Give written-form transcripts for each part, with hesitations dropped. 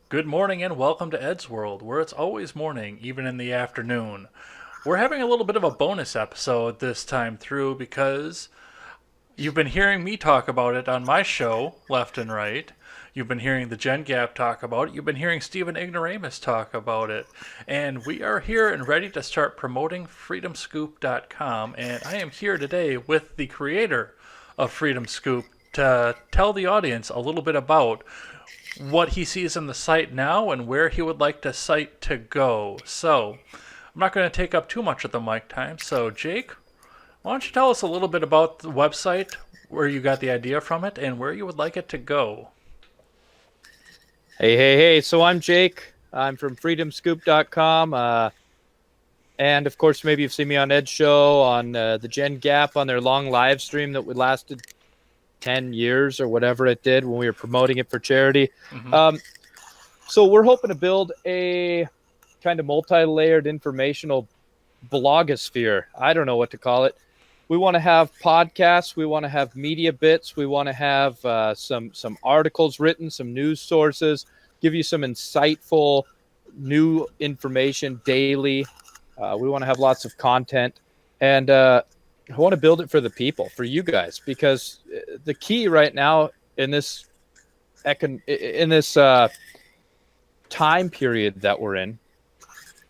Good morning and welcome to Ed's World, where it's always morning, even in the afternoon. We're having a little bit of a bonus episode this time through because you've been hearing me talk about it on my show, Left and Right. You've been hearing the Gen Gap talk about it. You've been hearing Stephen Ignoramus talk about it. And we are here and ready to start promoting freedomscoop.com. And I am here today with the creator of Freedom Scoop to tell the audience a little bit about what he sees in the site now and where he would like the site to go. So, I'm not going to take up too much of the mic time. So, Jake, why don't you tell us a little bit about the website, where you got the idea from it, and where you would like it to go? Hey. So I'm Jake. I'm from freedomscoop.com. And of course, maybe you've seen me on Ed's show, on the Gen Gap, on their long live stream that lasted 10 years or whatever it did when we were promoting it for charity. Mm-hmm. So we're hoping to build a kind of multi-layered informational blogosphere. I don't know what to call it. We want to have podcasts. We want to have media bits. We want to have some articles written, some news sources, give you some insightful new information daily. We want to have lots of content. And I want to build it for the people, for you guys, because the key right now in this time period that we're in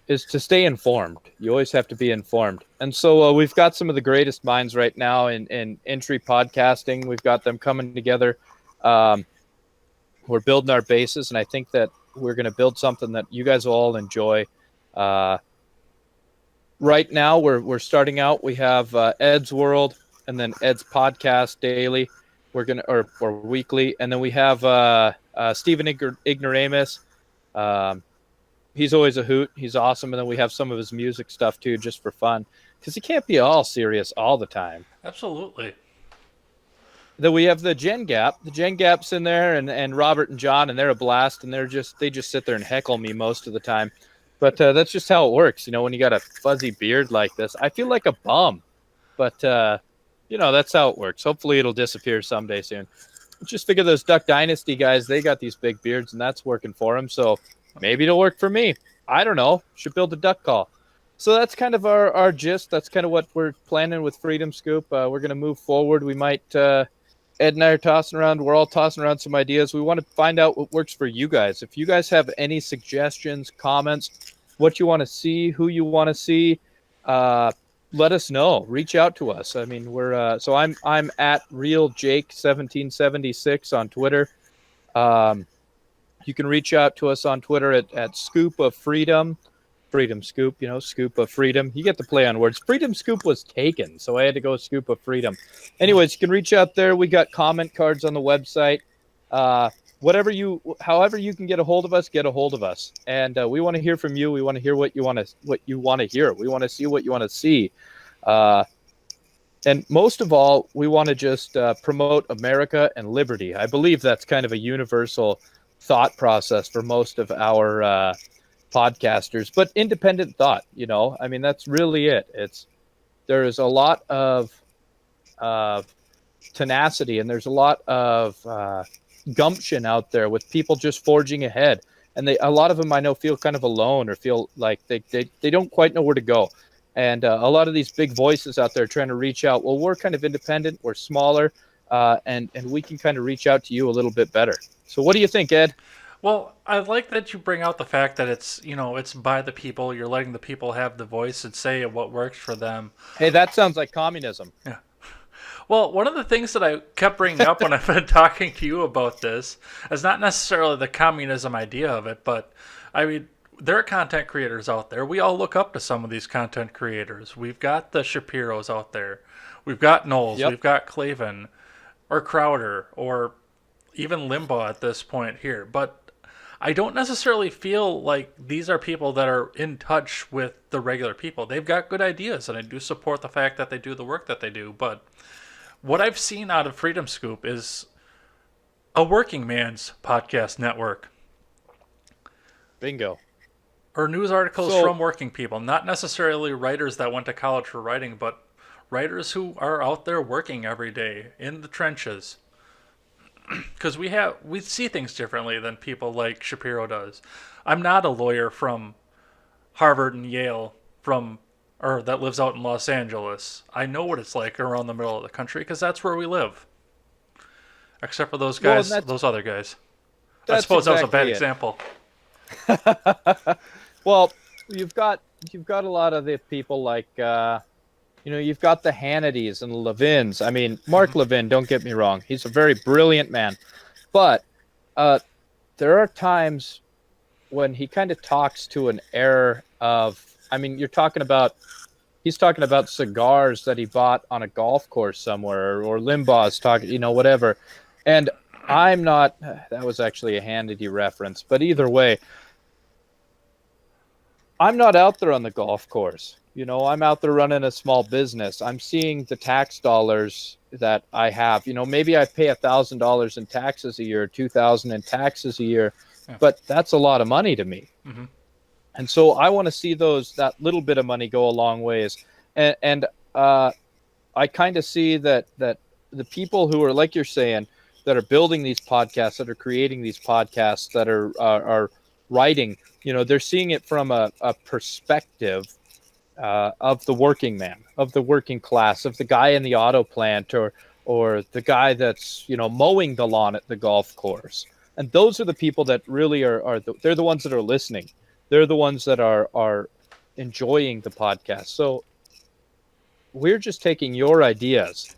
is to stay informed. You always have to be informed. And so we've got some of the greatest minds right now in entry podcasting. We've got them coming together. We're building our bases, and I think that we're going to build something that you guys will all enjoy. Right now, we're starting out. We have Ed's World, and then Ed's Podcast daily. We're gonna or weekly, and then we have Stephen Ignoramus. He's always a hoot. He's awesome. And then we have some of his music stuff too, just for fun, because he can't be all serious all the time. Absolutely. Then we have the Gen Gap. The Gen Gap's in there, and Robert and John, and they're a blast. And they just sit there and heckle me most of the time. But that's just how it works. You know, when you got a fuzzy beard like this, I feel like a bum. But, that's how it works. Hopefully it'll disappear someday soon. Just figure those Duck Dynasty guys, they got these big beards, and that's working for them. So maybe it'll work for me. I don't know. Should build a duck call. So that's kind of our gist. That's kind of what we're planning with Freedom Scoop. We're going to move forward. We might, Ed and I are tossing around. We're all tossing around some ideas. We want to find out what works for you guys. If you guys have any suggestions, comments, what you want to see, who you want to see, let us know. Reach out to us. I mean, I'm at RealJake1776 on Twitter. You can reach out to us on Twitter at Scoop of Freedom. Freedom Scoop, Scoop of Freedom. You get to play on words. Freedom Scoop was taken, so I had to go Scoop of Freedom. Anyways, you can reach out there. We got comment cards on the website. However you can get a hold of us, get a hold of us. And we want to hear from you. We want to hear what you want to hear. We want to see what you want to see. And most of all, we want to just promote America and liberty. I believe that's kind of a universal thought process for most of our podcasters, but independent thought, I mean, that's really it. There is a lot of tenacity, and there's a lot of gumption out there with people just forging ahead. And a lot of them I know feel kind of alone, or feel like they don't quite know where to go. And a lot of these big voices out there trying to reach out. Well, we're kind of independent, we're smaller, and we can kind of reach out to you a little bit better. So what do you think, Ed? Well, I like that you bring out the fact that it's by the people. You're letting the people have the voice and say what works for them. Hey, that sounds like communism. Yeah. Well, one of the things that I kept bringing up when I've been talking to you about this is not necessarily the communism idea of it, but I mean, there are content creators out there. We all look up to some of these content creators. We've got the Shapiros out there. We've got Knowles. Yep. We've got Clavin or Crowder or even Limbaugh at this point here. But I don't necessarily feel like these are people that are in touch with the regular people. They've got good ideas, and I do support the fact that they do the work that they do. But what I've seen out of Freedom Scoop is a working man's podcast network. Bingo. Or news articles from working people, not necessarily writers that went to college for writing, but writers who are out there working every day in the trenches. because we see things differently than people like Shapiro does. I'm not a lawyer from Harvard and Yale from or that lives out in Los Angeles. I know what it's like around the middle of the country because that's where we live. Except for those Well, and guys, those other guys. I that's suppose that was a bad exactly it. example. Well, you've got a lot of the people like you've got the Hannitys and the Levins. I mean, Mark Levin, don't get me wrong, he's a very brilliant man, but uh, there are times when he kind of talks to an air of. I mean, he's talking about cigars that he bought on a golf course somewhere, or Limbaugh's talking, whatever. And I'm not. That was actually a Hannity reference, but either way, I'm not out there on the golf course. I'm out there running a small business. I'm seeing the tax dollars that I have. Maybe I pay $1,000 in taxes a year, 2,000 in taxes a year, Yeah. but that's a lot of money to me. Mm-hmm. And so I want to see that little bit of money go a long ways. And I kind of see that the people who are, like you're saying, that are building these podcasts, that are creating these podcasts, that are writing, they're seeing it from a perspective of the working man, of the working class, of the guy in the auto plant, or the guy that's mowing the lawn at the golf course. And those are the people that really they're the ones that are listening. They're the ones that are enjoying the podcast. So we're just taking your ideas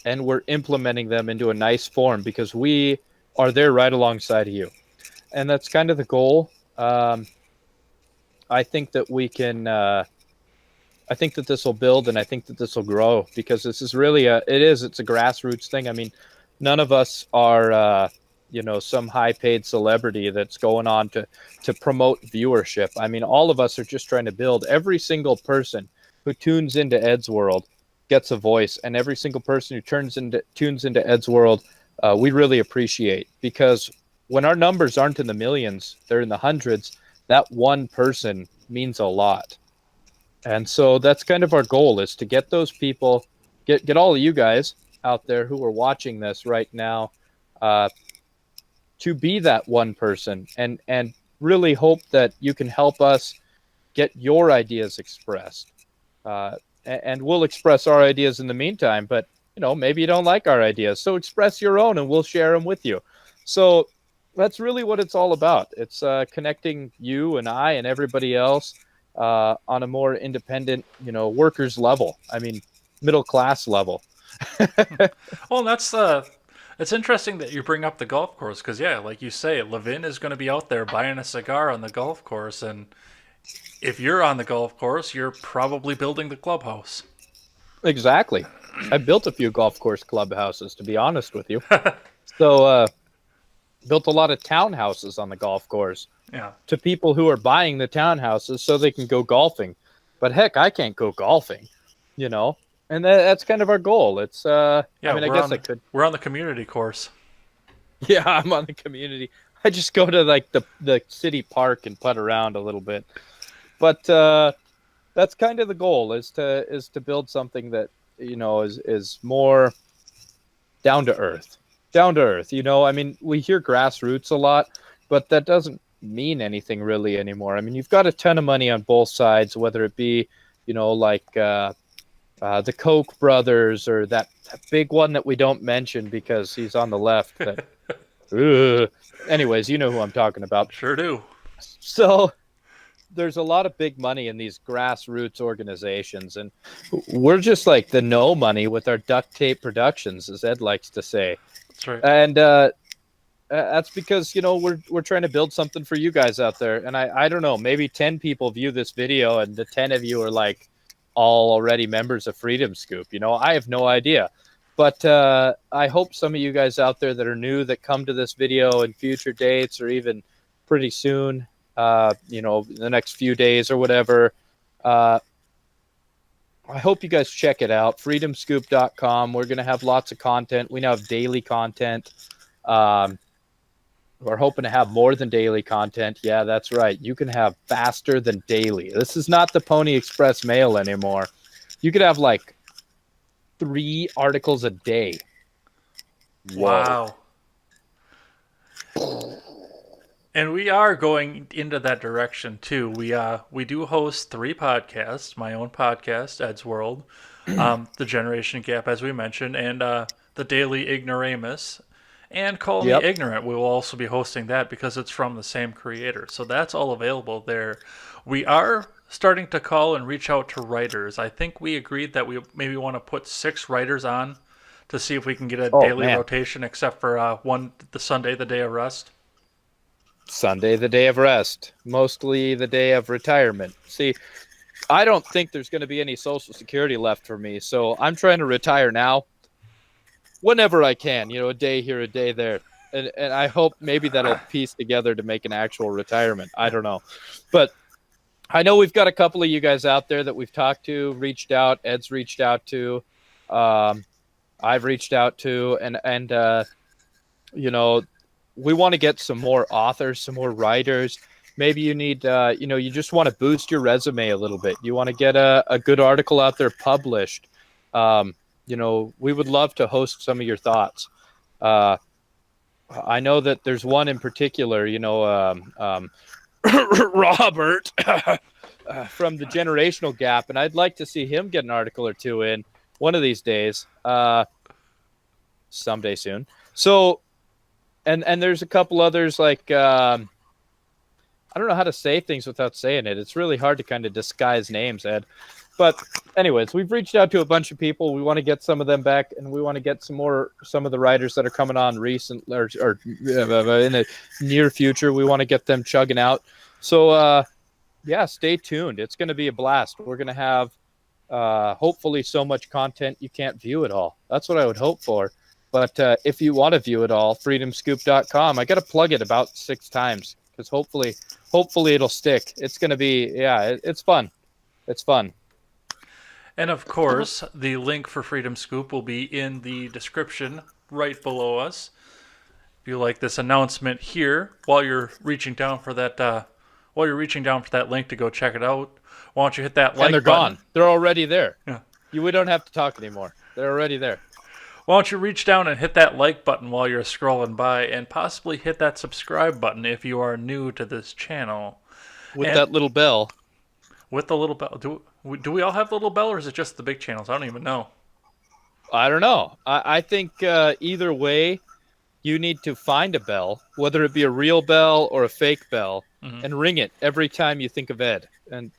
and we're implementing them into a nice form because we are there right alongside of you. And that's kind of the goal. I think that we can. I think that this will build, and I think that this will grow because this is really it's a grassroots thing. I mean, none of us are some high paid celebrity that's going on to promote viewership. I mean, all of us are just trying to build. Every single person who tunes into Ed's World gets a voice, and every single person who tunes into Ed's World, we really appreciate, because when our numbers aren't in the millions, they're in the hundreds. That one person means a lot. And so that's kind of our goal, is to get those people, get all of you guys out there who are watching this right now, to be that one person, and really hope that you can help us get your ideas expressed. And we'll express our ideas in the meantime, but maybe you don't like our ideas, so express your own and we'll share them with you. So that's really what it's all about. It's connecting you and I and everybody else on a more independent, workers level. I mean, middle class level. Well, it's interesting that you bring up the golf course because, yeah, like you say, Levin is going to be out there buying a cigar on the golf course, and if you're on the golf course, you're probably building the clubhouse. Exactly. I built a few golf course clubhouses, to be honest with you. So built a lot of townhouses on the golf course. Yeah. To people who are buying the townhouses so they can go golfing. But heck, I can't go golfing, and that's kind of our goal. It's Yeah, I mean, I guess I could. We're on the community course. Yeah, I'm on the community. I just go to like the city park and putt around a little bit. But that's kind of the goal, is to build something that is more down to earth. Down to earth. I mean, we hear grassroots a lot, but that doesn't mean anything really anymore. I mean, you've got a ton of money on both sides, whether it be like the Koch brothers, or that big one that we don't mention because he's on the left. That, anyways, you know who I'm talking about. Sure do. So there's a lot of big money in these grassroots organizations, and we're just like the no money with our duct tape productions, as Ed likes to say. That's right. And that's because we're trying to build something for you guys out there. And I don't know, maybe 10 people view this video and the 10 of you are like all already members of Freedom Scoop. I have no idea, but I hope some of you guys out there that are new, that come to this video in future dates or even pretty soon, the next few days or whatever, I hope you guys check it out. freedomscoop.com. We're going to have lots of content. We now have daily content. We're hoping to have more than daily content. Yeah, that's right. You can have faster than daily. This is not the Pony Express mail anymore. You could have like 3 articles a day. Wow. And we are going into that direction too. We do host 3 podcasts. My own podcast, Ed's World, the Generation Gap, as we mentioned, and the Daily Ignoramus, and Call Me Yep. Ignorant. We will also be hosting that because it's from the same creator. So that's all available there. We are starting to call and reach out to writers. I think we agreed that we maybe want to put 6 writers on to see if we can get a Oh daily man, rotation, except for the Sunday, the day of rest. Sunday, the day of rest, mostly the day of retirement. See, I don't think there's going to be any Social Security left for me, so I'm trying to retire now, whenever I can. A day here, a day there, and I hope maybe that'll piece together to make an actual retirement. I don't know, but I know we've got a couple of you guys out there that we've talked to, reached out. Ed's reached out to. I've reached out to, and you know, we want to get some more authors, some more writers. Maybe you need, you just want to boost your resume a little bit. You want to get a good article out there published. We would love to host some of your thoughts. I know that there's one in particular, Robert from the Generational Gap, and I'd like to see him get an article or two in one of these days, someday soon. So, and there's a couple others like I don't know how to say things without saying it. It's really hard to kind of disguise names, Ed. But anyways, we've reached out to a bunch of people. We want to get some of them back, and we want to get some of the writers that are coming on recent or in the near future. We want to get them chugging out. So stay tuned. It's going to be a blast. We're going to have hopefully so much content you can't view it all. That's what I would hope for. But if you want to view it all, freedomscoop.com. I got to plug it about 6 times because hopefully it'll stick. It's going to be, it's fun. It's fun. And of course, the link for Freedom Scoop will be in the description right below us. If you like this announcement here, while you're reaching down for that link to go check it out, why don't you hit that like And they're button? gone. They're already there. Yeah. We don't have to talk anymore. They're already there. Why don't you reach down and hit that like button while you're scrolling by, and possibly hit that subscribe button if you are new to this channel. With that little bell. With the little bell. Do we all have the little bell, or is it just the big channels? I don't even know. I don't know. I think either way, you need to find a bell, whether it be a real bell or a fake bell, and ring it every time you think of Ed. And,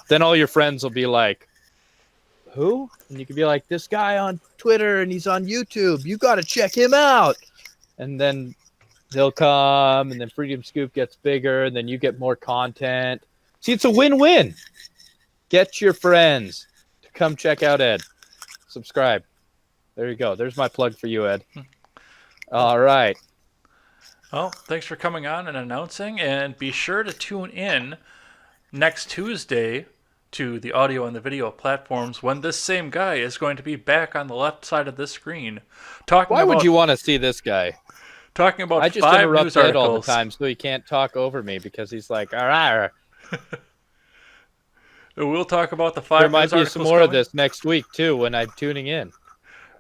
then all your friends will be like, who? And you can be like, this guy on Twitter and he's on YouTube. You got to check him out. And then they'll come, and then Freedom Scoop gets bigger, and then you get more content. See, it's a win-win. Get your friends to come check out Ed. Subscribe. There you go. There's my plug for you, Ed. All right. Well, thanks for coming on and announcing, and be sure to tune in next Tuesday to the audio and the video platforms when this same guy is going to be back on the left side of this screen Why would you want to see this guy? Talking about I just 5 interrupt news Ed articles. all the time so he can't talk over me because he's like, all right. We'll talk about the 5 There might news be articles some more of coming. this next week, too, when I'm tuning in.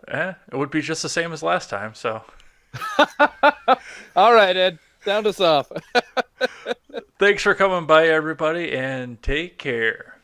It would be just the same as last time, so. All right, Ed. Sound us off. Thanks for coming by, everybody, and take care.